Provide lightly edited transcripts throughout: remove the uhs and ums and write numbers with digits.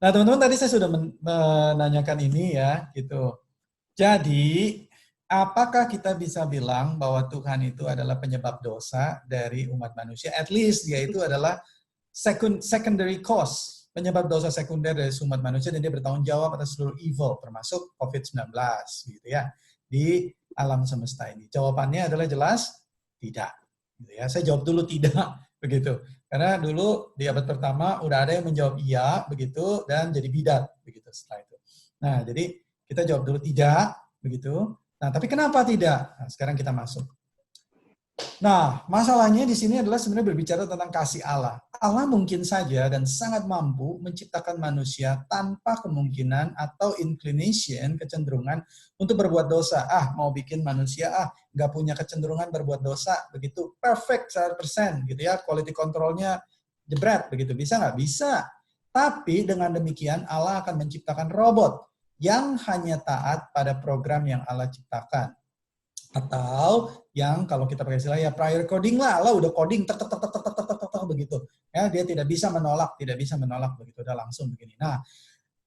Nah, teman-teman tadi saya sudah menanyakan ini ya, gitu. Jadi, apakah kita bisa bilang bahwa Tuhan itu adalah penyebab dosa dari umat manusia? At least dia itu adalah secondary cause, penyebab dosa sekunder dari umat manusia, dan dia bertanggung jawab atas seluruh evil, termasuk COVID-19, gitu ya, di alam semesta ini. Jawabannya adalah jelas tidak. Gitu ya. Saya jawab dulu tidak, begitu. Karena dulu di abad pertama udah ada yang menjawab iya, begitu, dan jadi bidat, begitu setelah itu. Nah, jadi kita jawab dulu tidak, begitu. Nah, tapi kenapa tidak? Nah, sekarang kita masuk. Nah, masalahnya di sini adalah sebenarnya berbicara tentang kasih Allah. Allah mungkin saja dan sangat mampu menciptakan manusia tanpa kemungkinan atau inclination, kecenderungan untuk berbuat dosa. Mau bikin manusia, nggak punya kecenderungan berbuat dosa, begitu perfect 100%, gitu ya, quality control-nya jebret, begitu. Bisa nggak? Bisa. Tapi dengan demikian Allah akan menciptakan robot yang hanya taat pada program yang Allah ciptakan. Atau yang kalau kita pakai istilah ya prior coding lah, Allah udah coding begitu. Ya, dia tidak bisa menolak begitu, udah langsung begini. Nah,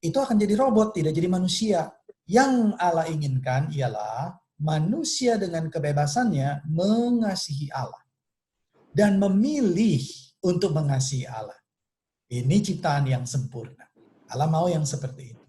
itu akan jadi robot, tidak jadi manusia. Yang Allah inginkan ialah manusia dengan kebebasannya mengasihi Allah dan memilih untuk mengasihi Allah. Ini ciptaan yang sempurna. Allah mau yang seperti itu.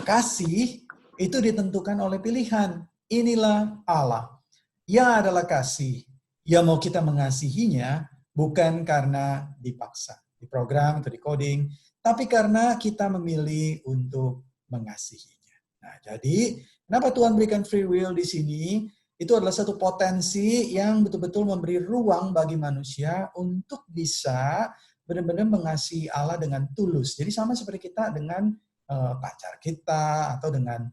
Kasih itu ditentukan oleh pilihan. Inilah Allah. Ia adalah kasih. Yang mau kita mengasihinya bukan karena dipaksa, diprogram atau di-coding, tapi karena kita memilih untuk mengasihinya. Nah, jadi kenapa Tuhan berikan free will di sini? Itu adalah satu potensi yang betul-betul memberi ruang bagi manusia untuk bisa benar-benar mengasihi Allah dengan tulus. Jadi sama seperti kita dengan pacar kita atau dengan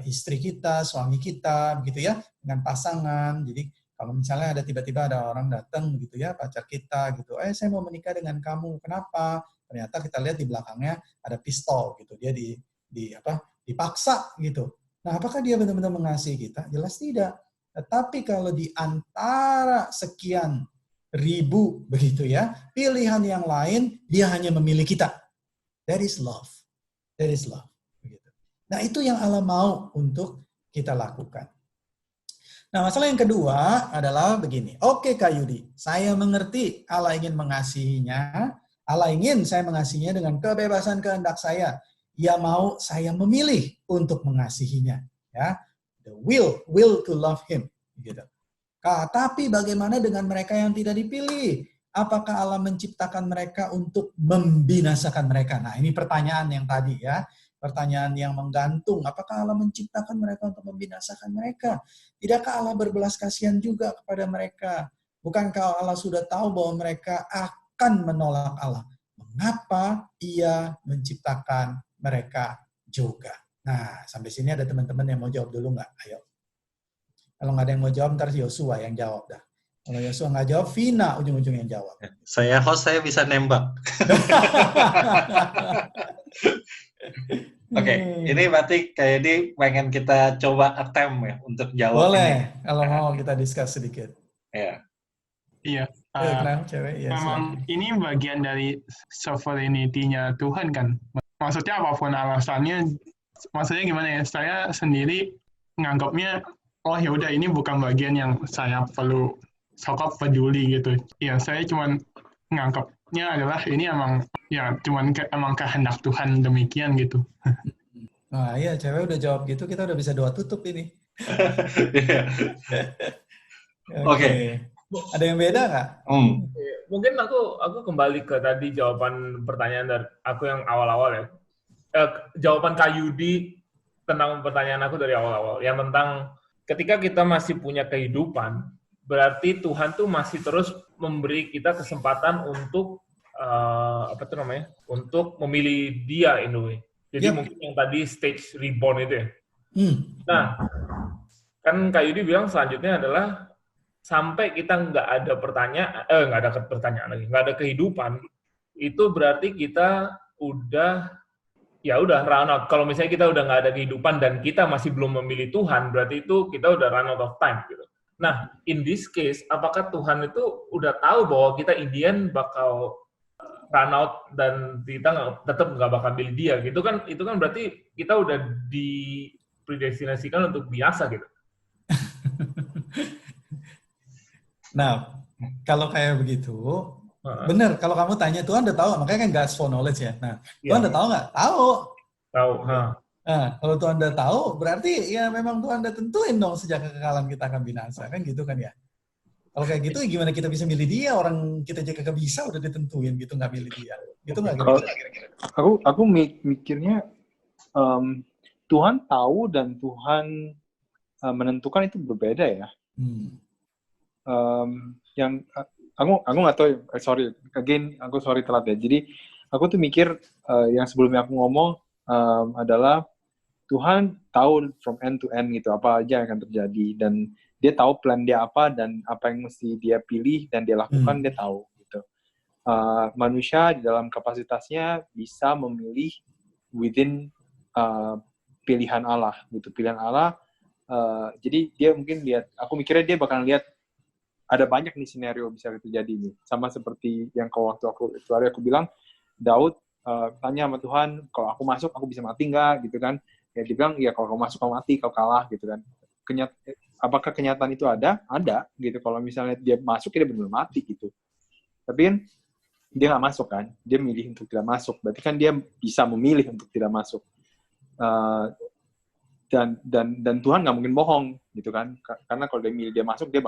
istri kita, suami kita, begitu ya, dengan pasangan. Jadi kalau misalnya ada tiba-tiba ada orang datang gitu ya, pacar kita gitu, saya mau menikah dengan kamu, kenapa? Ternyata kita lihat di belakangnya ada pistol gitu, dia dipaksa gitu. Nah, apakah dia benar-benar mengasihi kita? Jelas tidak. Tetapi kalau di antara sekian ribu begitu ya, pilihan yang lain, dia hanya memilih kita. That is love. That is love. Begitu. Nah, itu yang Allah mau untuk kita lakukan. Nah, masalah yang kedua adalah begini. Oke, Kak Yudi, saya mengerti Allah ingin mengasihinya. Allah ingin saya mengasihinya dengan kebebasan kehendak saya. Ia mau saya memilih untuk mengasihinya. Ya, the will to love Him. Gitu. Tapi bagaimana dengan mereka yang tidak dipilih? Apakah Allah menciptakan mereka untuk membinasakan mereka? Nah, ini pertanyaan yang tadi ya. Pertanyaan yang menggantung. Apakah Allah menciptakan mereka untuk membinasakan mereka? Tidakkah Allah berbelas kasihan juga kepada mereka? Bukankah Allah sudah tahu bahwa mereka akan menolak Allah? Mengapa Ia menciptakan mereka juga? Nah, sampai sini ada teman-teman yang mau jawab dulu nggak? Ayo. Kalau nggak ada yang mau jawab, ntar Yosua yang jawab dah. Kalau Yosua nggak jawab, Vina ujung-ujung yang jawab. Saya host, saya bisa nembak. Oke, ini berarti kayak ini pengen kita coba attempt ya untuk jawab. Boleh, ini. Kalau mau kita discuss sedikit. Ya. Iya. Kenapa cewek? Ya, memang ini bagian dari sovereignty-nya Tuhan kan. Maksudnya apapun alasannya, maksudnya gimana ya? Saya sendiri nganggapnya, oh ya udah ini bukan bagian yang saya perlu sokap peduli gitu. Ya saya cuman nganggapnya adalah ini emang ya cuman emang kehendak Tuhan demikian gitu. Nah iya, cewek udah jawab gitu, kita udah bisa doa tutup ini. Oke. Ada yang beda nggak? Mungkin aku kembali ke tadi jawaban pertanyaan dari aku yang awal-awal ya. Jawaban Kak Yudi tentang pertanyaan aku dari awal-awal, yang tentang ketika kita masih punya kehidupan, berarti Tuhan tuh masih terus memberi kita kesempatan untuk untuk memilih Dia in a way. Jadi mungkin yang tadi stage reborn itu ya. Nah, kan Kak Yudi bilang selanjutnya adalah sampai kita nggak ada nggak ada kehidupan, itu berarti kita udah run out. Kalau misalnya kita udah nggak ada kehidupan dan kita masih belum memilih Tuhan, berarti itu kita udah run out of time gitu. Nah, in this case, apakah Tuhan itu udah tahu bahwa kita in the end bakal run out dan kita tetap nggak bakal pilih dia, gitu kan? Itu kan berarti kita udah dipredestinasikan untuk binasa gitu. Nah, kalau kayak begitu, benar. Kalau kamu tanya Tuhan udah tahu, makanya kan God's for knowledge ya. Nah, Tuhan udah tahu nggak? Tahu. Tahu. Nah, kalau Tuhan udah tahu, berarti ya memang Tuhan udah tentuin dong sejak kekekalan kita akan binasa, kan gitu kan ya? Kalau kayak gitu, gimana kita bisa milih dia? Orang kita aja kagak bisa, udah ditentuin gitu, nggak milih dia. Gitu nggak kira-kira? Aku mikirnya Tuhan tahu dan Tuhan menentukan itu berbeda ya. Yang aku nggak tahu, aku sorry telat ya. Jadi aku tuh mikir yang sebelumnya aku ngomong adalah Tuhan tahu from end to end gitu apa aja yang akan terjadi, dan dia tahu plan dia apa dan apa yang mesti dia pilih dan dia lakukan, dia tahu gitu. Manusia di dalam kapasitasnya bisa memilih within pilihan Allah gitu, pilihan Allah. Jadi dia mungkin aku mikirnya dia bakalan lihat ada banyak nih scenario bisa terjadi nih, sama seperti yang waktu aku bilang Daud tanya sama Tuhan, kalau aku masuk aku bisa mati nggak gitu kan? Ya dia bilang ya kalau kau masuk kau mati, kau kalah gitu kan. Apakah kenyataan itu ada gitu. Kalau misalnya dia masuk dia benar-benar mati gitu. Tapi kan dia nggak masuk kan, dia milih untuk tidak masuk. Berarti kan dia bisa memilih untuk tidak masuk. Dan Tuhan nggak mungkin bohong gitu kan, karena kalau dia milih dia masuk, dia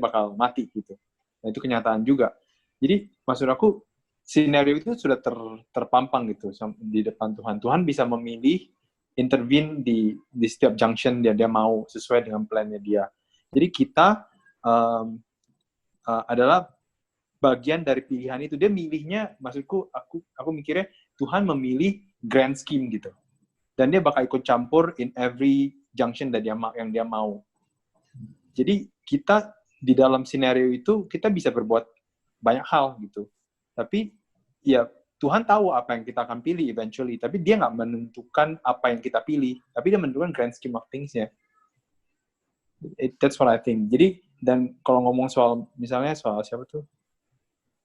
bakal mati gitu. Nah itu kenyataan juga. Jadi maksud aku skenario itu sudah terpampang gitu di depan Tuhan. Tuhan bisa memilih intervene di setiap junction dia mau sesuai dengan plannya dia. Jadi kita adalah bagian dari pilihan itu. Dia milihnya, maksudku aku mikirnya Tuhan memilih grand scheme gitu. Dan dia bakal ikut campur in every junction yang dia mau. Jadi kita di dalam skenario itu kita bisa berbuat banyak hal gitu. Tapi ya Tuhan tahu apa yang kita akan pilih eventually, tapi dia nggak menentukan apa yang kita pilih, tapi dia menentukan grand scheme of things-nya. That's what I think. Jadi, dan kalau ngomong misalnya soal siapa tuh?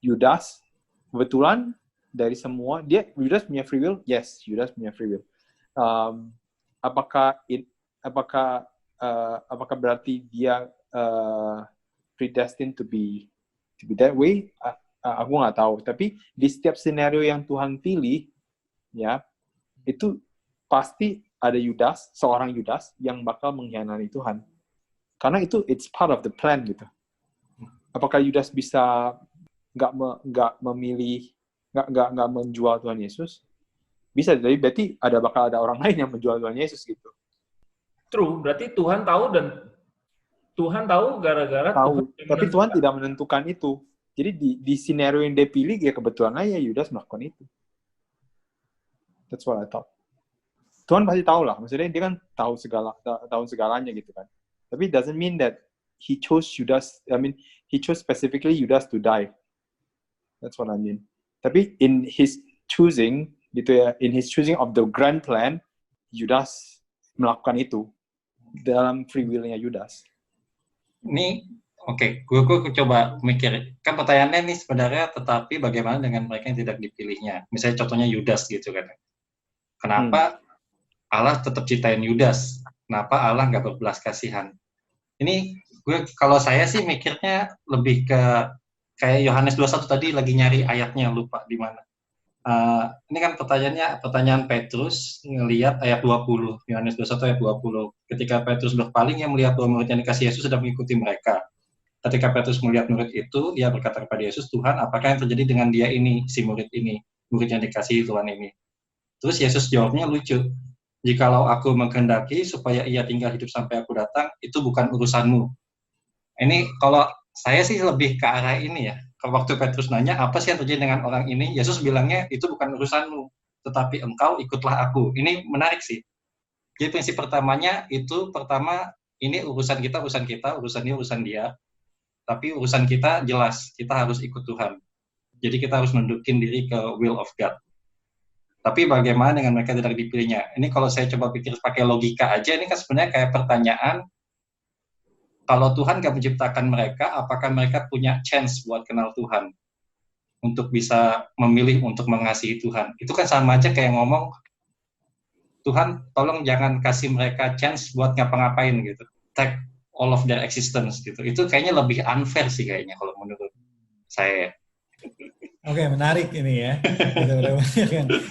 Yudas, kebetulan dari semua, Yudas punya free will? Yes, Yudas punya free will. Apakah berarti dia predestined to be that way? Aku nggak tahu, tapi di setiap skenario yang Tuhan pilih, ya, itu pasti ada seorang Yudas yang bakal mengkhianati Tuhan. Karena itu it's part of the plan gitu. Apakah Yudas bisa nggak menjual Tuhan Yesus? Bisa, jadi berarti bakal ada orang lain yang menjual Tuhan Yesus gitu. True, berarti Tuhan tahu gara-gara tahu, tapi Tuhan tidak menentukan itu. Jadi di skenario yang dia pilih, ya kebetulan aja Yudas melakukan itu. That's what I thought. Tuhan pasti tahu lah, maksudnya dia kan tahu segalanya gitu kan. Tapi it doesn't mean that he chose specifically Yudas to die. That's what I mean. Tapi in his choosing, gitu ya, in his choosing of the grand plan, Yudas melakukan itu dalam free will-nya Yudas. Ini oke, gue coba mikir, kan pertanyaannya nih sebenarnya, tetapi bagaimana dengan mereka yang tidak dipilihnya? Misalnya contohnya Yudas gitu kan. Kenapa Allah tetap ciptain Yudas? Kenapa Allah nggak berbelas kasihan? Ini kalau saya sih mikirnya lebih ke kayak Yohanes 21 tadi, lagi nyari ayatnya, lupa di mana. Ini kan pertanyaan Petrus ngelihat ayat 20, Yohanes 21 ayat 20. Ketika Petrus berpaling, ia melihat bahwa murid yang dikasih Yesus sedang mengikuti mereka. Ketika Petrus melihat murid itu, dia berkata kepada Yesus, Tuhan, apakah yang terjadi dengan dia ini, si murid ini, murid yang dikasihi Tuhan ini? Terus Yesus jawabnya lucu, jikalau aku menghendaki supaya ia tinggal hidup sampai aku datang, itu bukan urusanmu. Ini kalau saya sih lebih ke arah ini ya. Waktu Petrus nanya, apa sih yang terjadi dengan orang ini? Yesus bilangnya, itu bukan urusanmu, tetapi engkau ikutlah aku. Ini menarik sih. Jadi prinsip pertamanya itu, ini urusan kita, urusan dia, urusan dia. Tapi urusan kita jelas, kita harus ikut Tuhan. Jadi kita harus menundukin diri ke will of God. Tapi bagaimana dengan mereka tidak dipilihnya? Ini kalau saya coba pikir pakai logika aja, ini kan sebenarnya kayak pertanyaan, kalau Tuhan nggak menciptakan mereka, apakah mereka punya chance buat kenal Tuhan? untuk bisa memilih untuk mengasihi Tuhan. Itu kan sama aja kayak ngomong, Tuhan tolong jangan kasih mereka chance buat ngapa-ngapain gitu. Take all of their existence gitu. Itu kayaknya lebih unfair sih kayaknya kalau menurut saya. Oke, menarik ini ya.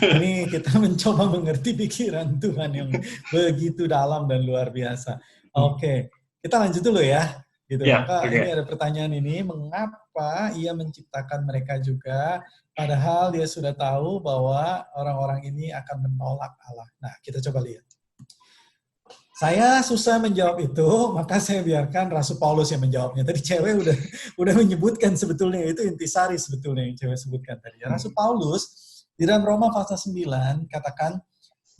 Ini kita mencoba mengerti pikiran Tuhan yang begitu dalam dan luar biasa. Oke, kita lanjut dulu ya. Gitu. Ya, Maka oke. ini ada pertanyaan ini, mengapa ia menciptakan mereka juga, padahal dia sudah tahu bahwa orang-orang ini akan menolak Allah. Nah, kita coba lihat. Saya susah menjawab itu, maka saya biarkan Rasul Paulus yang menjawabnya. Tadi cewek udah menyebutkan sebetulnya, itu intisari sebetulnya yang cewek sebutkan tadi. Rasul Paulus di dalam Roma pasal 9 katakan,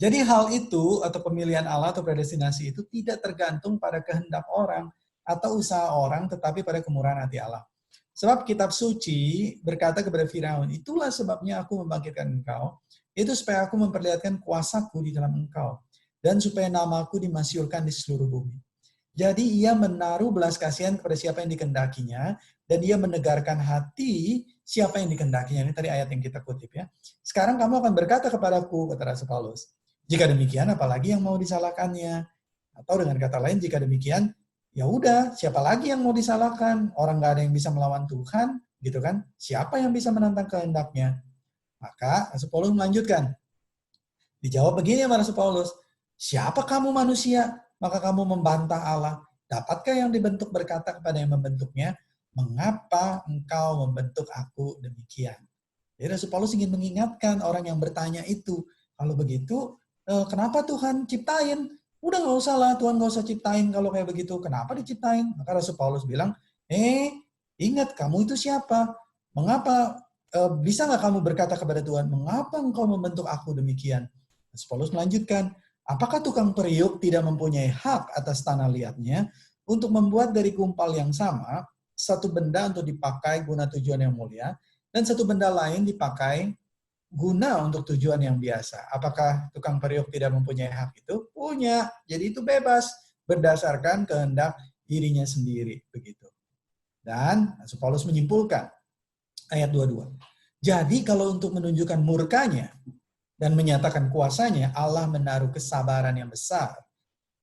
jadi hal itu atau pemilihan Allah atau predestinasi itu tidak tergantung pada kehendak orang atau usaha orang, tetapi pada kemurahan hati Allah. Sebab kitab suci berkata kepada Firaun, itulah sebabnya aku membangkitkan engkau, itu supaya aku memperlihatkan kuasaku di dalam engkau, dan supaya namaku dimasyhurkan di seluruh bumi. Jadi ia menaruh belas kasihan kepada siapa yang dikehendakinya, dan ia menegarkan hati siapa yang dikehendakinya. Ini tadi ayat yang kita kutip ya. Sekarang kamu akan berkata kepadaku, kata Rasul Paulus, jika demikian apalagi yang mau disalahkannya? Atau dengan kata lain, jika demikian, ya udah, siapa lagi yang mau disalahkan? Orang nggak ada yang bisa melawan Tuhan, gitu kan? Siapa yang bisa menentang kehendaknya? Maka Rasul Paulus melanjutkan. Dijawab begini sama Rasul Paulus, siapa kamu manusia? Maka kamu membantah Allah. Dapatkah yang dibentuk berkata kepada yang membentuknya, mengapa engkau membentuk aku demikian? Jadi Rasul Paulus ingin mengingatkan orang yang bertanya itu, kalau begitu, kenapa Tuhan ciptain? Udah nggak usah lah, Tuhan nggak usah ciptain kalau kayak begitu. Kenapa diciptain? Maka Rasul Paulus bilang, ingat kamu itu siapa? Mengapa, bisa nggak kamu berkata kepada Tuhan, mengapa engkau membentuk aku demikian? Rasul Paulus melanjutkan, apakah tukang periuk tidak mempunyai hak atas tanah liatnya untuk membuat dari gumpal yang sama, satu benda untuk dipakai guna tujuan yang mulia, dan satu benda lain dipakai guna untuk tujuan yang biasa. Apakah tukang periuk tidak mempunyai hak itu? Punya. Jadi itu bebas berdasarkan kehendak dirinya sendiri. Begitu. Dan Rasul Paulus menyimpulkan ayat 22. Jadi kalau untuk menunjukkan murkanya dan menyatakan kuasanya, Allah menaruh kesabaran yang besar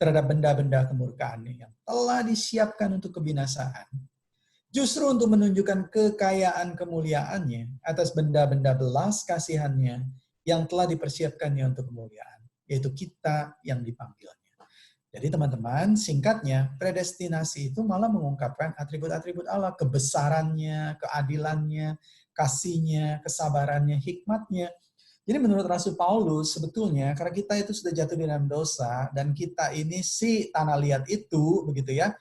terhadap benda-benda kemurkaannya yang telah disiapkan untuk kebinasaan. Justru untuk menunjukkan kekayaan kemuliaannya atas benda-benda belas kasihannya yang telah dipersiapkannya untuk kemuliaan, yaitu kita yang dipanggilnya. Jadi teman-teman, singkatnya, predestinasi itu malah mengungkapkan atribut-atribut Allah, kebesarannya, keadilannya, kasihnya, kesabarannya, hikmatnya. Jadi menurut Rasul Paulus, sebetulnya karena kita itu sudah jatuh di dalam dosa, dan kita ini si tanah liat itu, begitu ya,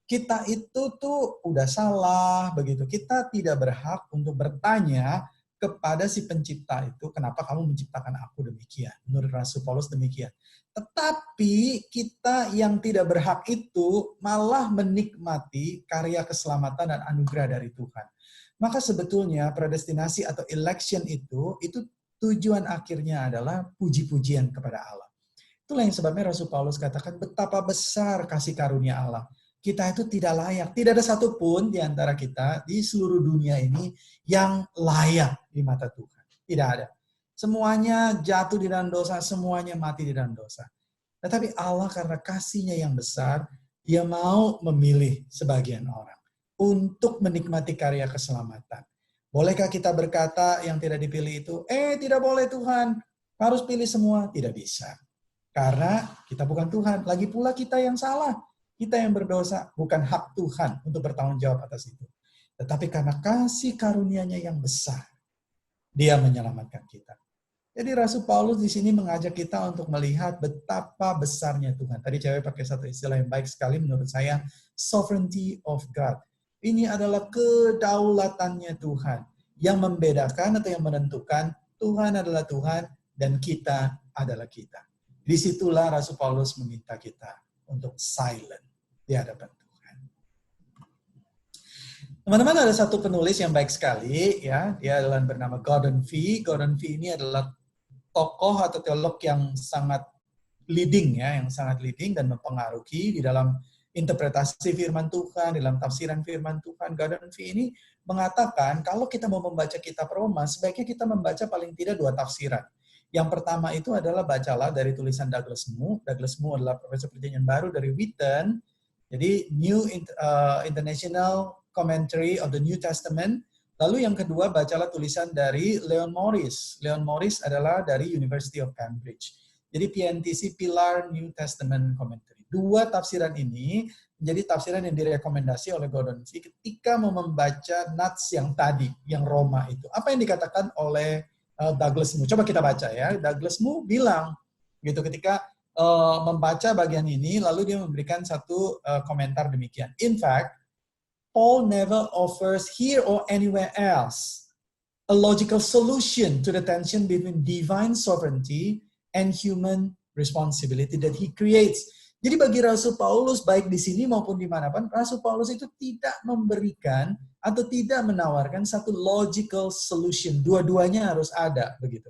kita itu tuh udah salah, begitu. Kita tidak berhak untuk bertanya kepada si pencipta itu, kenapa kamu menciptakan aku demikian? Menurut Rasul Paulus demikian. Tetapi kita yang tidak berhak itu malah menikmati karya keselamatan dan anugerah dari Tuhan. Maka sebetulnya predestinasi atau election itu tujuan akhirnya adalah puji-pujian kepada Allah. Itulah yang sebabnya Rasul Paulus katakan betapa besar kasih karunia Allah. Kita itu tidak layak. Tidak ada satupun di antara kita di seluruh dunia ini yang layak di mata Tuhan. Tidak ada. Semuanya jatuh di dalam dosa, semuanya mati di dalam dosa. Tetapi Allah karena kasih-Nya yang besar, Dia mau memilih sebagian orang untuk menikmati karya keselamatan. Bolehkah kita berkata yang tidak dipilih itu, tidak boleh Tuhan, harus pilih semua? Tidak bisa. Karena kita bukan Tuhan. Lagi pula kita yang salah. Kita yang berdosa, bukan hak Tuhan untuk bertanggung jawab atas itu. Tetapi karena kasih karunia-Nya yang besar, Dia menyelamatkan kita. Jadi Rasul Paulus di sini mengajak kita untuk melihat betapa besarnya Tuhan. Tadi cewek pakai satu istilah yang baik sekali menurut saya, sovereignty of God. Ini adalah kedaulatannya Tuhan yang membedakan atau yang menentukan Tuhan adalah Tuhan dan kita adalah kita. Disitulah Rasul Paulus meminta kita untuk silent di hadapan Tuhan. Teman-teman, ada satu penulis yang baik sekali, ya, dia adalah bernama Gordon Fee. Gordon Fee ini adalah tokoh atau teolog yang sangat leading, ya, yang sangat leading dan mempengaruhi di dalam interpretasi firman Tuhan, dalam tafsiran firman Tuhan, Gordon Fee ini mengatakan kalau kita mau membaca kitab Roma, sebaiknya kita membaca paling tidak 2 tafsiran. Yang pertama itu adalah bacalah dari tulisan Douglas Moo. Douglas Moo adalah profesor perjanjian baru dari Wheaton. Jadi New International Commentary of the New Testament. Lalu yang kedua bacalah tulisan dari Leon Morris. Leon Morris adalah dari University of Cambridge. Jadi PNTC Pilar New Testament Commentary. 2 tafsiran ini menjadi tafsiran yang direkomendasi oleh Gordon Fee ketika mau membaca nats yang tadi, yang Roma itu. Apa yang dikatakan oleh Douglas Moo? Coba kita baca ya. Douglas Moo bilang gitu ketika membaca bagian ini, lalu dia memberikan satu komentar demikian. In fact, Paul never offers here or anywhere else a logical solution to the tension between divine sovereignty and human responsibility that he creates. Jadi bagi Rasul Paulus, baik di sini maupun dimanapun, Rasul Paulus itu tidak memberikan atau tidak menawarkan satu logical solution. Dua-duanya harus ada, begitu.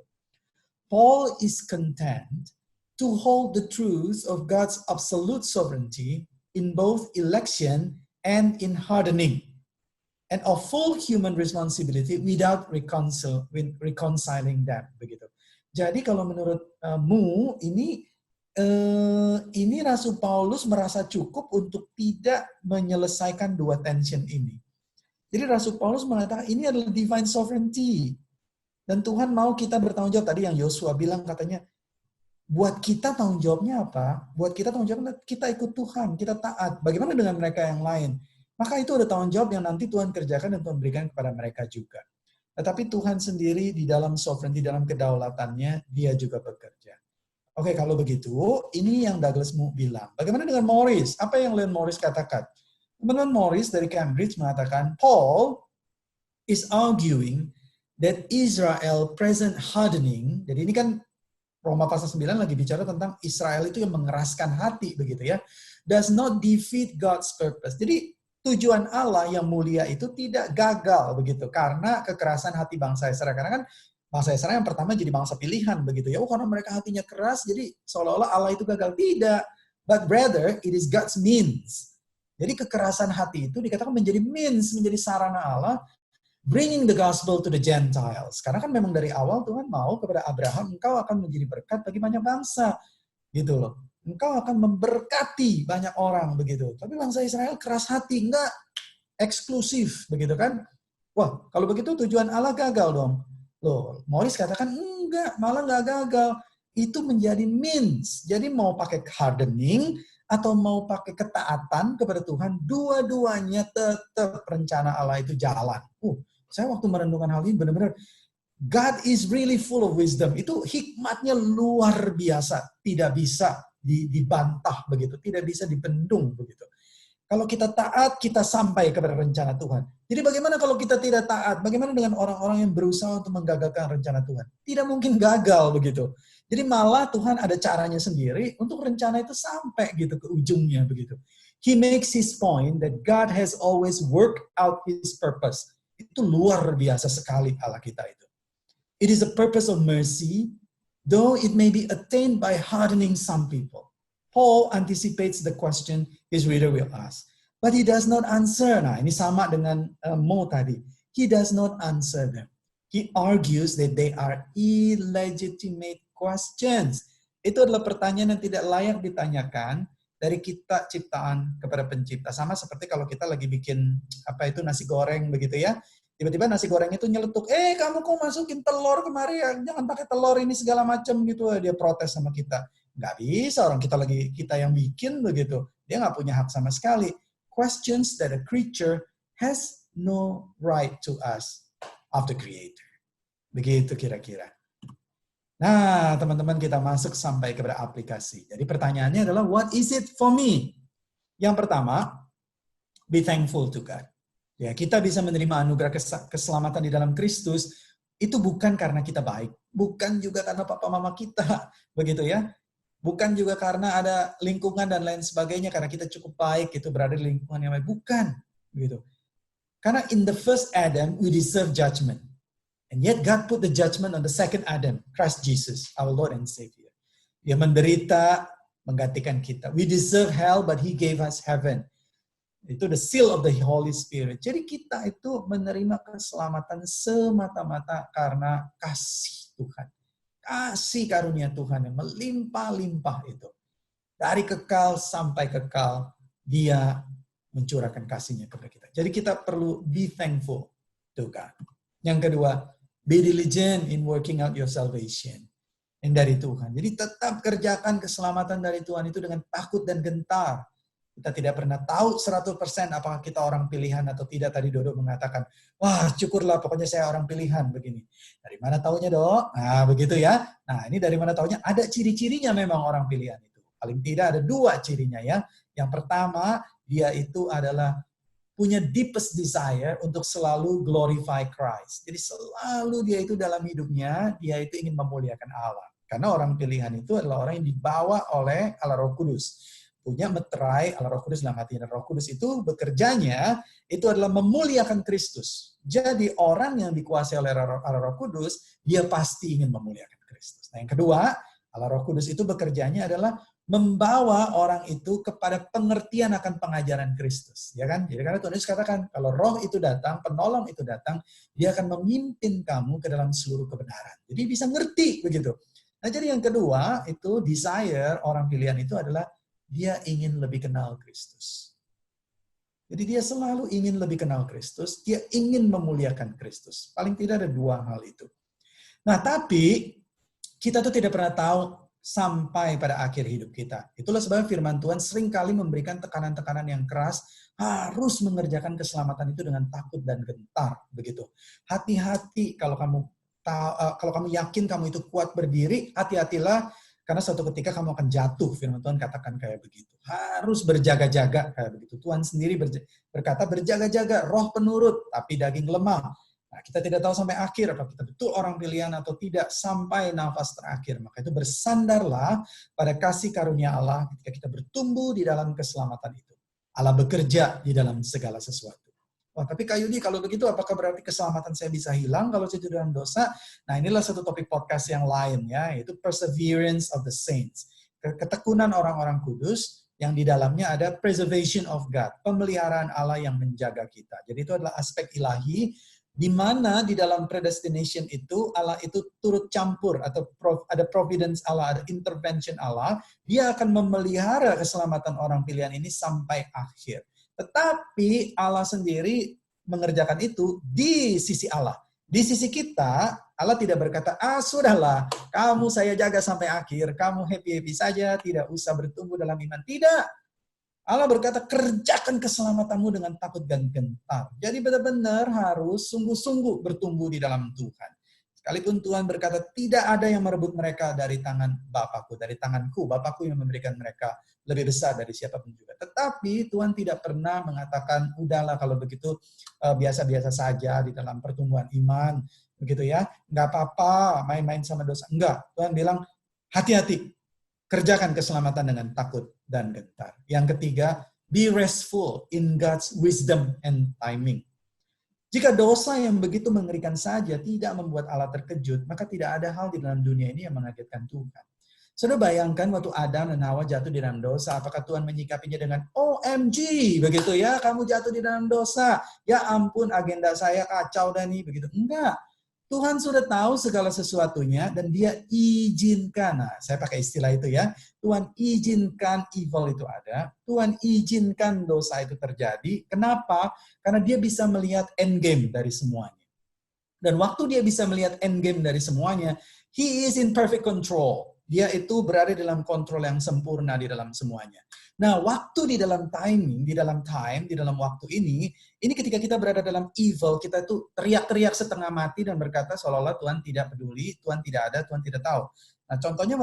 Paul is content to hold the truth of God's absolute sovereignty in both election and in hardening, and of full human responsibility without reconciling them, begitu. Jadi kalau menurut Moo ini Rasul Paulus merasa cukup untuk tidak menyelesaikan 2 tension ini. Jadi Rasul Paulus mengatakan ini adalah divine sovereignty. Dan Tuhan mau kita bertanggung jawab. Tadi yang Yosua bilang katanya, buat kita tanggung jawabnya apa? Buat kita tanggung jawabnya kita ikut Tuhan, kita taat. Bagaimana dengan mereka yang lain? Maka itu ada tanggung jawab yang nanti Tuhan kerjakan dan Tuhan berikan kepada mereka juga. Tetapi Tuhan sendiri di dalam sovereignty, dalam kedaulatannya, dia juga bekerja. Oke, kalau begitu, ini yang Douglas Moo bilang. Bagaimana dengan Morris? Apa yang Leon Morris katakan? Teman-teman Morris dari Cambridge mengatakan, Paul is arguing that Israel present hardening, jadi ini kan Roma pasal 9 lagi bicara tentang Israel itu yang mengeraskan hati, begitu ya, does not defeat God's purpose. Jadi tujuan Allah yang mulia itu tidak gagal, begitu, karena kekerasan hati bangsa Israel. Karena kan bangsa Israel yang pertama jadi bangsa pilihan, begitu ya. Karena mereka hatinya keras, jadi seolah-olah Allah itu gagal. Tidak. But rather, it is God's means. Jadi kekerasan hati itu dikatakan menjadi means, menjadi sarana Allah, bringing the gospel to the Gentiles. Karena kan memang dari awal Tuhan mau kepada Abraham, engkau akan menjadi berkat bagi banyak bangsa. Gitu loh. Engkau akan memberkati banyak orang, begitu. Tapi bangsa Israel keras hati, enggak eksklusif, begitu kan. Wah, kalau begitu tujuan Allah gagal dong. Loh, Morris katakan enggak, malah enggak gagal. Itu menjadi means. Jadi mau pakai hardening atau mau pakai ketaatan kepada Tuhan, dua-duanya tetap rencana Allah itu jalan. Saya waktu merenungkan hal ini benar-benar God is really full of wisdom. Itu hikmatnya luar biasa, tidak bisa dibantah begitu, tidak bisa dibendung begitu. Kalau kita taat, kita sampai kepada rencana Tuhan. Jadi bagaimana kalau kita tidak taat? Bagaimana dengan orang-orang yang berusaha untuk menggagalkan rencana Tuhan? Tidak mungkin gagal begitu. Jadi malah Tuhan ada caranya sendiri untuk rencana itu sampai gitu ke ujungnya begitu. He makes his point that God has always worked out his purpose. Itu luar biasa sekali Allah kita itu. It is a purpose of mercy, though it may be attained by hardening some people. Paul anticipates the question his reader will ask. But he does not answer. Nah, ini sama dengan Mo tadi. He does not answer them. He argues that they are illegitimate questions. Itu adalah pertanyaan yang tidak layak ditanyakan dari kita ciptaan kepada pencipta. Sama seperti kalau kita lagi bikin nasi goreng begitu ya. Tiba-tiba nasi goreng itu nyeletuk, kamu kok masukin telur kemari ya? Jangan pakai telur ini segala macam gitu. Dia protes sama kita. Nggak bisa, orang kita yang bikin begitu. Dia nggak punya hak sama sekali. Questions that a creature has no right to ask of the Creator. Begitu kira-kira. Nah, teman-teman, kita masuk sampai kepada aplikasi. Jadi pertanyaannya adalah, what is it for me? Yang pertama, be thankful to God. Ya, kita bisa menerima anugerah keselamatan di dalam Kristus, itu bukan karena kita baik. Bukan juga karena papa mama kita. Begitu ya. Bukan juga karena ada lingkungan dan lain sebagainya, karena kita cukup baik, itu berada di lingkungan yang baik. Bukan. Begitu. Karena in the first Adam, we deserve judgment. And yet God put the judgment on the second Adam, Christ Jesus, our Lord and Savior. Dia menderita, menggantikan kita. We deserve hell, but He gave us heaven. Itu the seal of the Holy Spirit. Jadi kita itu menerima keselamatan semata-mata karena kasih Tuhan. Kasih karunia Tuhan yang melimpah-limpah itu. Dari kekal sampai kekal, Dia mencurahkan kasih-Nya kepada kita. Jadi kita perlu be thankful to God. Yang kedua, be diligent in working out your salvation. Yang dari Tuhan. Jadi tetap kerjakan keselamatan dari Tuhan itu dengan takut dan gentar. Kita tidak pernah tahu 100% apakah kita orang pilihan atau tidak. Tadi Dodo mengatakan, wah syukurlah pokoknya saya orang pilihan begini. Dari mana taunya Dok? Nah begitu ya. Nah ini dari mana taunya? Ada ciri-cirinya memang orang pilihan itu. Paling tidak ada 2 cirinya ya. Yang pertama, dia itu adalah punya deepest desire untuk selalu glorify Christ. Jadi selalu dia itu dalam hidupnya, dia itu ingin memuliakan Allah. Karena orang pilihan itu adalah orang yang dibawa oleh Allah Roh Kudus. Punya meterai Allah Roh Kudus dalam hati, dan Roh Kudus itu bekerjanya itu adalah memuliakan Kristus. Jadi orang yang dikuasai oleh Allah Roh Kudus, dia pasti ingin memuliakan Kristus. Nah yang kedua, Allah Roh Kudus itu bekerjanya adalah membawa orang itu kepada pengertian akan pengajaran Kristus, ya kan? Jadi karena Tuhan Yesus katakan, kalau Roh itu datang, penolong itu datang, dia akan memimpin kamu ke dalam seluruh kebenaran. Jadi bisa ngerti begitu. Nah jadi yang kedua itu desire orang pilihan itu adalah dia ingin lebih kenal Kristus. Jadi dia selalu ingin lebih kenal Kristus, dia ingin memuliakan Kristus. Paling tidak ada 2 hal itu. Nah tapi kita tuh tidak pernah tahu sampai pada akhir hidup kita. Itulah sebab firman Tuhan seringkali memberikan tekanan-tekanan yang keras, harus mengerjakan keselamatan itu dengan takut dan gentar, begitu. Hati-hati kalau kamu yakin kamu itu kuat berdiri, hati-hatilah karena suatu ketika kamu akan jatuh. Firman Tuhan katakan kayak begitu. Harus berjaga-jaga kayak begitu. Tuhan sendiri berkata berjaga-jaga, roh penurut tapi daging lemah. Nah, kita tidak tahu sampai akhir apakah kita betul orang pilihan atau tidak sampai nafas terakhir. Maka itu bersandarlah pada kasih karunia Allah ketika kita bertumbuh di dalam keselamatan itu. Allah bekerja di dalam segala sesuatu. Wah, tapi Kak Yudi, kalau begitu apakah berarti keselamatan saya bisa hilang kalau saya dalam dosa? Nah, inilah satu topik podcast yang lain ya, yaitu perseverance of the saints. Ketekunan orang-orang kudus yang di dalamnya ada preservation of God, pemeliharaan Allah yang menjaga kita. Jadi itu adalah aspek ilahi di mana di dalam predestination itu Allah itu turut campur atau ada providence Allah, ada intervention Allah, dia akan memelihara keselamatan orang pilihan ini sampai akhir. Tetapi Allah sendiri mengerjakan itu di sisi Allah. Di sisi kita, Allah tidak berkata, sudahlah, kamu saya jaga sampai akhir, kamu happy-happy saja, tidak usah bertumbuh dalam iman. Tidak. Allah berkata, kerjakan keselamatanmu dengan takut dan gentar. Jadi benar-benar harus sungguh-sungguh bertumbuh di dalam Tuhan. Sekalipun Tuhan berkata, tidak ada yang merebut mereka dari tangan Bapakku, dari tanganku. Bapakku yang memberikan mereka lebih besar dari siapapun juga. Tetapi Tuhan tidak pernah mengatakan, udahlah kalau begitu biasa-biasa saja di dalam pertumbuhan iman. Begitu ya, nggak apa-apa main-main sama dosa. Enggak, Tuhan bilang, hati-hati. Kerjakan keselamatan dengan takut dan gentar. Yang ketiga, be restful in God's wisdom and timing. Jika dosa yang begitu mengerikan saja tidak membuat Allah terkejut, maka tidak ada hal di dalam dunia ini yang mengagetkan Tuhan. Sudah bayangkan waktu Adam dan Hawa jatuh di dalam dosa, apakah Tuhan menyikapinya dengan OMG, begitu ya, kamu jatuh di dalam dosa, ya ampun agenda saya kacau dan nih, begitu. Enggak. Tuhan sudah tahu segala sesuatunya dan dia izinkan. Nah, saya pakai istilah itu ya. Tuhan izinkan evil itu ada. Tuhan izinkan dosa itu terjadi. Kenapa? Karena dia bisa melihat end game dari semuanya. Dan waktu dia bisa melihat end game dari semuanya, he is in perfect control. Dia itu berada dalam kontrol yang sempurna di dalam semuanya. Nah, waktu di dalam timing, di dalam waktu ini ketika kita berada dalam evil, kita itu teriak-teriak setengah mati dan berkata seolah-olah Tuhan tidak peduli, Tuhan tidak ada, Tuhan tidak tahu. Nah, contohnya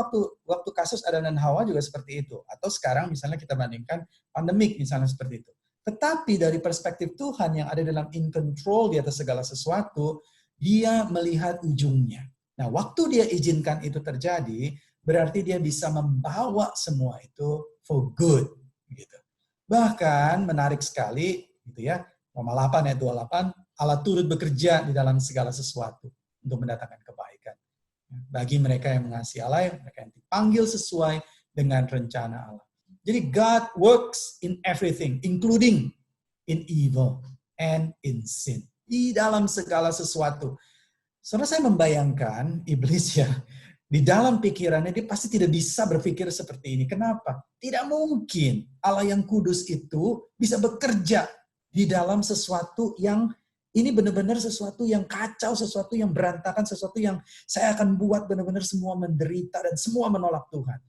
waktu kasus Adam dan Hawa juga seperti itu. Atau sekarang misalnya kita bandingkan pandemik misalnya seperti itu. Tetapi dari perspektif Tuhan yang ada dalam in control di atas segala sesuatu, dia melihat ujungnya. Nah, waktu dia izinkan itu terjadi, berarti dia bisa membawa semua itu for good. Gitu. Bahkan menarik sekali, gitu ya, Roma 8 ayat 28, Allah turut bekerja di dalam segala sesuatu untuk mendatangkan kebaikan. Bagi mereka yang mengasihi Allah, mereka yang dipanggil sesuai dengan rencana Allah. Jadi God works in everything, including in evil and in sin. Di dalam segala sesuatu. Saudara, saya membayangkan iblis ya, di dalam pikirannya dia pasti tidak bisa berpikir seperti ini. Kenapa? Tidak mungkin Allah yang kudus itu bisa bekerja di dalam sesuatu yang ini benar-benar sesuatu yang kacau, sesuatu yang berantakan, sesuatu yang saya akan buat benar-benar semua menderita dan semua menolak Tuhan.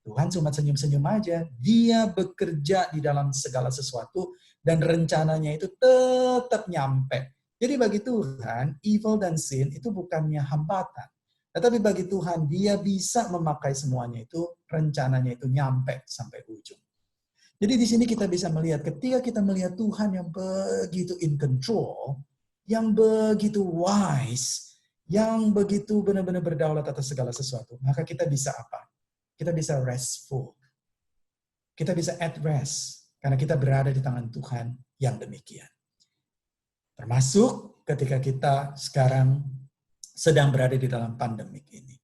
Tuhan cuma senyum-senyum aja. Dia bekerja di dalam segala sesuatu dan rencananya itu tetap nyampe. Jadi bagi Tuhan, evil dan sin itu bukannya hambatan. Tetapi bagi Tuhan, dia bisa memakai semuanya itu, rencananya itu nyampe sampai ujung. Jadi di sini kita bisa melihat, ketika kita melihat Tuhan yang begitu in control, yang begitu wise, yang begitu benar-benar berdaulat atas segala sesuatu, maka kita bisa apa? Kita bisa restful. Kita bisa at rest. Karena kita berada di tangan Tuhan yang demikian. Termasuk ketika kita sekarang sedang berada di dalam pandemik ini.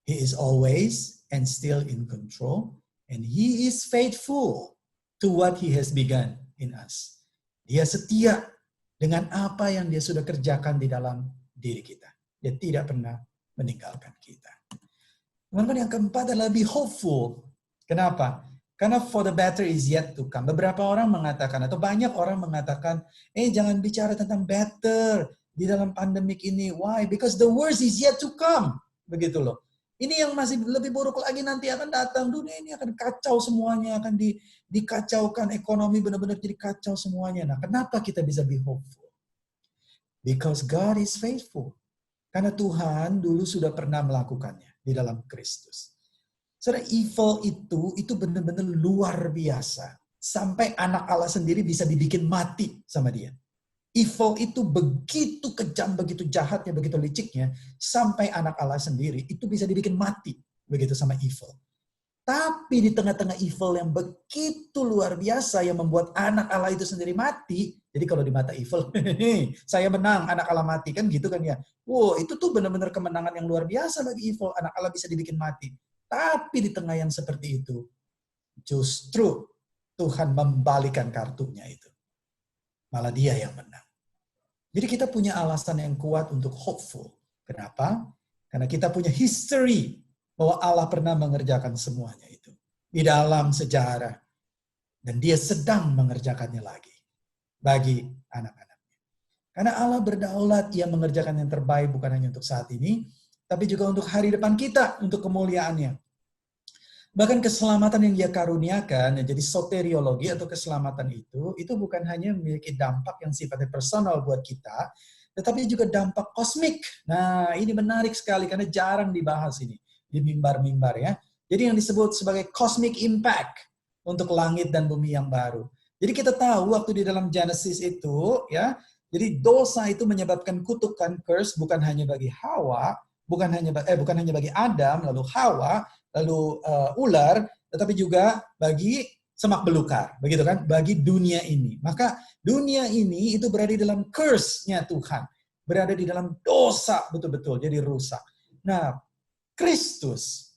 He is always and still in control. And He is faithful to what He has begun in us. Dia setia dengan apa yang Dia sudah kerjakan di dalam diri kita. Dia tidak pernah meninggalkan kita. Teman-teman, yang keempat adalah be hopeful. Kenapa? Karena for the better is yet to come. Beberapa orang mengatakan, atau banyak orang mengatakan, jangan bicara tentang better di dalam pandemik ini. Why? Because the worst is yet to come. Begitu loh. Ini yang masih lebih buruk lagi nanti akan datang. Dunia ini akan kacau semuanya, akan dikacaukan, ekonomi benar-benar jadi kacau semuanya. Nah, kenapa kita bisa be hopeful? Because God is faithful. Karena Tuhan dulu sudah pernah melakukannya di dalam Kristus. Saudara, evil itu benar-benar luar biasa. Sampai anak Allah sendiri bisa dibikin mati sama dia. Evil itu begitu kejam, begitu jahatnya, begitu liciknya, sampai anak Allah sendiri itu bisa dibikin mati begitu sama evil. Tapi di tengah-tengah evil yang begitu luar biasa yang membuat anak Allah itu sendiri mati, jadi kalau di mata evil, saya menang, anak Allah mati, kan gitu kan ya. Wow, itu tuh benar-benar kemenangan yang luar biasa bagi evil, anak Allah bisa dibikin mati. Tapi di tengah yang seperti itu, justru Tuhan membalikan kartunya itu. Malah dia yang menang. Jadi kita punya alasan yang kuat untuk hopeful. Kenapa? Karena kita punya history bahwa Allah pernah mengerjakan semuanya itu. Di dalam sejarah. Dan dia sedang mengerjakannya lagi. Bagi anak-anaknya. Karena Allah berdaulat, Ia mengerjakan yang terbaik bukan hanya untuk saat ini, tapi juga untuk hari depan kita, untuk kemuliaannya. Bahkan keselamatan yang Dia karuniakan, jadi soteriologi atau keselamatan itu bukan hanya memiliki dampak yang sifatnya personal buat kita, tetapi juga dampak kosmik. Nah, ini menarik sekali karena jarang dibahas ini di mimbar-mimbar ya. Jadi yang disebut sebagai cosmic impact untuk langit dan bumi yang baru. Jadi kita tahu waktu di dalam Genesis itu ya, jadi dosa itu menyebabkan kutukan, curse, bukan hanya bagi Hawa, bukan hanya bagi Adam, lalu Hawa, lalu ular, tetapi juga bagi semak belukar, begitu kan? Bagi dunia ini. Maka dunia ini itu berada di dalam curse-nya Tuhan, berada di dalam dosa betul-betul, jadi rusak. Nah, Kristus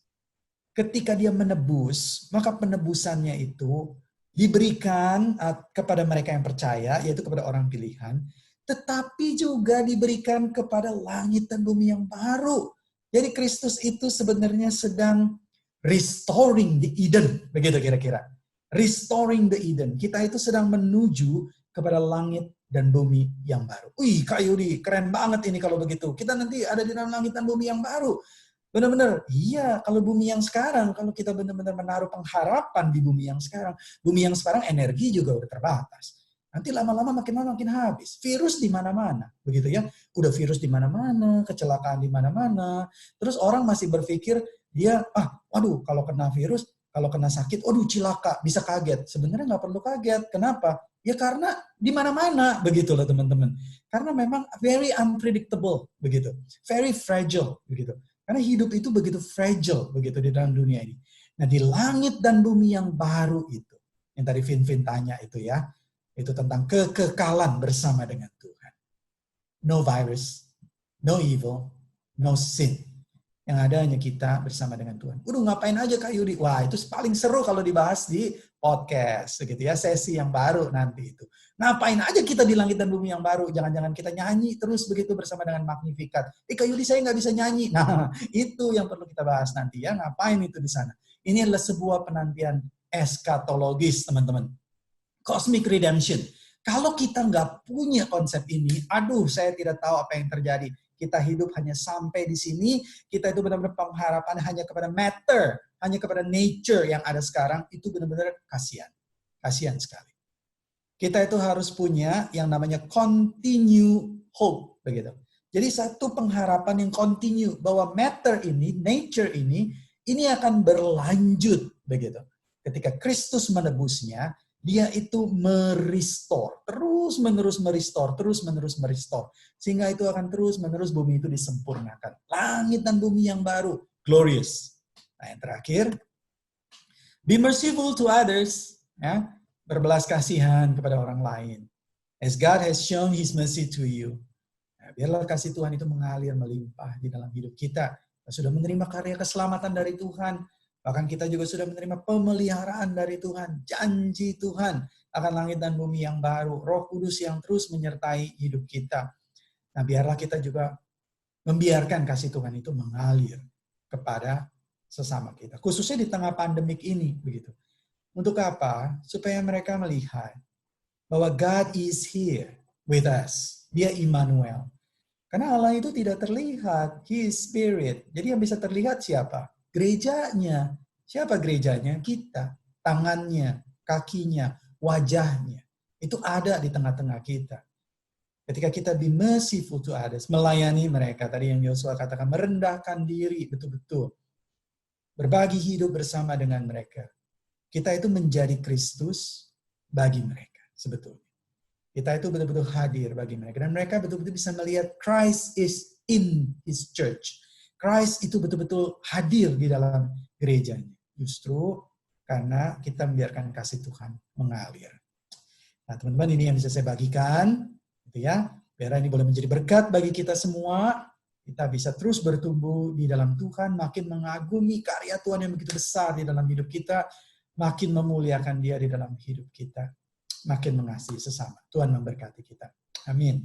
ketika Dia menebus, maka penebusannya itu diberikan kepada mereka yang percaya, yaitu kepada orang pilihan, tetapi juga diberikan kepada langit dan bumi yang baru. Jadi Kristus itu sebenarnya sedang restoring the Eden, begitu kira-kira. Restoring the Eden. Kita itu sedang menuju kepada langit dan bumi yang baru. Wih, Kak Yudi, keren banget ini kalau begitu. Kita nanti ada di dalam langit dan bumi yang baru. Benar-benar, iya, kalau bumi yang sekarang, kalau kita benar-benar menaruh pengharapan di bumi yang sekarang energi juga udah terbatas. Nanti lama-lama makin lama makin habis. Virus di mana-mana, begitu ya. Udah virus di mana-mana, kecelakaan di mana-mana. Terus orang masih berpikir dia, waduh, kalau kena virus, kalau kena sakit, waduh cilaka, bisa kaget. Sebenarnya nggak perlu kaget. Kenapa? Ya karena di mana-mana, begitu loh teman-teman. Karena memang very unpredictable, begitu. Very fragile, begitu. Karena hidup itu begitu fragile, begitu di dalam dunia ini. Nah, di langit dan bumi yang baru itu, yang tadi Vin tanya itu ya, itu tentang kekekalan bersama dengan Tuhan. No virus, no evil, no sin. Yang ada hanya kita bersama dengan Tuhan. Udah ngapain aja Kak Yudi? Wah, itu paling seru kalau dibahas di podcast, gitu ya, sesi yang baru nanti itu. Ngapain aja kita di langit dan bumi yang baru? Jangan-jangan kita nyanyi terus begitu bersama dengan Magnificat. Kak Yudi, saya nggak bisa nyanyi. Nah, itu yang perlu kita bahas nanti ya. Ngapain itu di sana? Ini adalah sebuah penantian eskatologis, teman-teman. Cosmic redemption. Kalau kita nggak punya konsep ini, aduh, saya tidak tahu apa yang terjadi. Kita hidup hanya sampai di sini, kita itu benar-benar pengharapan hanya kepada matter, hanya kepada nature yang ada sekarang, itu benar-benar kasihan. Kasihan sekali. Kita itu harus punya yang namanya continue hope, begitu. Jadi satu pengharapan yang continue, bahwa matter ini, nature ini akan berlanjut, begitu. Ketika Kristus menebusnya, dia itu merestore, terus-menerus merestore. Sehingga itu akan terus-menerus bumi itu disempurnakan. Langit dan bumi yang baru, glorious. Nah, yang terakhir, be merciful to others, ya, berbelas kasihan kepada orang lain. As God has shown His mercy to you. Nah, biarlah kasih Tuhan itu mengalir melimpah di dalam hidup kita. Kita sudah menerima karya keselamatan dari Tuhan. Bahkan kita juga sudah menerima pemeliharaan dari Tuhan. Janji Tuhan akan langit dan bumi yang baru. Roh Kudus yang terus menyertai hidup kita. Nah, biarlah kita juga membiarkan kasih Tuhan itu mengalir kepada sesama kita. Khususnya di tengah pandemik ini. Begitu. Untuk apa? Supaya mereka melihat bahwa God is here with us. Dia Immanuel. Karena Allah itu tidak terlihat. He is Spirit. Jadi yang bisa terlihat siapa? Gerejanya. Siapa gerejanya? Kita. Tangannya, kakinya, wajahnya. Itu ada di tengah-tengah kita. Ketika kita be merciful to others, melayani mereka. Tadi yang Yosua katakan, merendahkan diri betul-betul. Berbagi hidup bersama dengan mereka. Kita itu menjadi Kristus bagi mereka, sebetulnya. Kita itu betul-betul hadir bagi mereka. Dan mereka betul-betul bisa melihat Christ is in His church. Christ itu betul-betul hadir di dalam gerejanya. Justru karena kita membiarkan kasih Tuhan mengalir. Nah, teman-teman, ini yang bisa saya bagikan, gitu ya. Biar ini boleh menjadi berkat bagi kita semua. Kita bisa terus bertumbuh di dalam Tuhan, makin mengagumi karya Tuhan yang begitu besar di dalam hidup kita, makin memuliakan Dia di dalam hidup kita, makin mengasihi sesama. Tuhan memberkati kita. Amin.